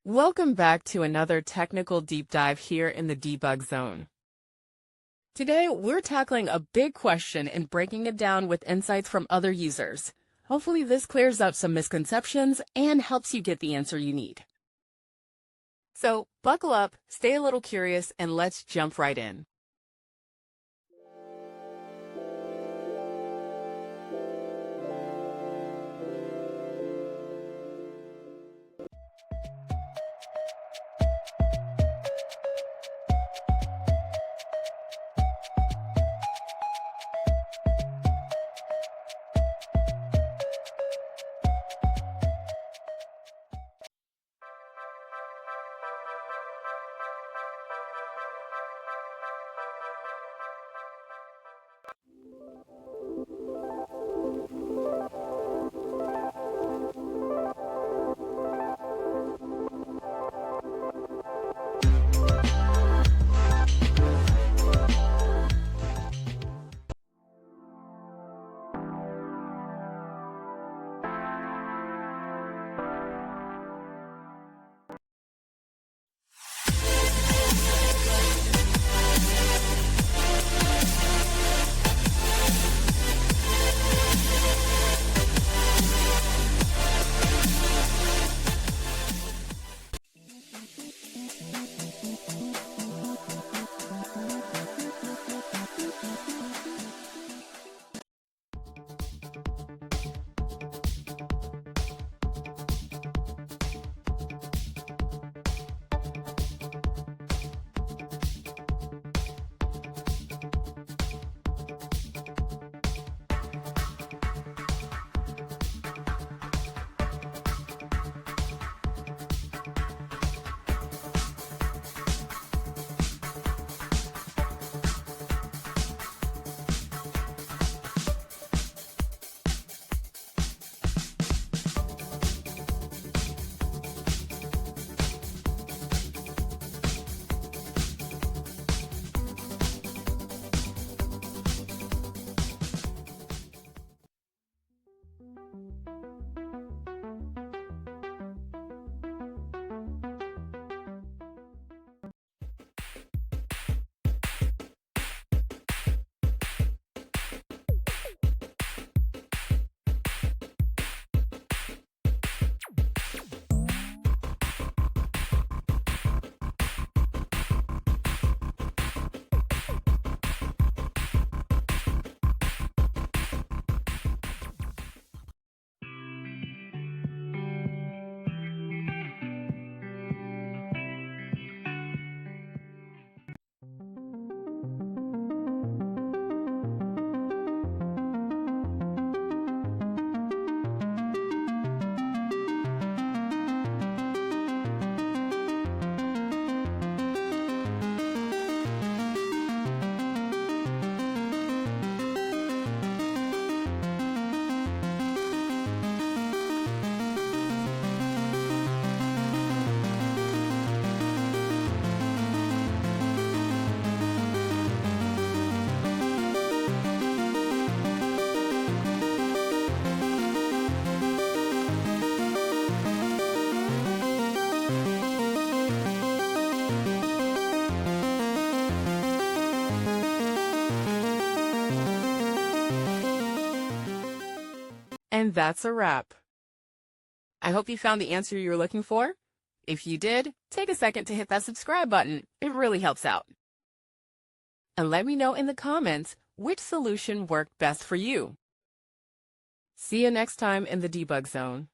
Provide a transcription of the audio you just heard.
Welcome back to another technical deep dive here in the debug zone. Today, we're tackling a big question and breaking it down with insights from other users. Hopefully this clears up some misconceptions and helps you get the answer you need. So buckle up, stay a little curious, and let's jump right in. And that's a wrap. I hope you found the answer you were looking for. If you did, take a second to hit that subscribe button. It really helps out. And let me know in the comments which solution worked best for you. See you next time in the debug zone.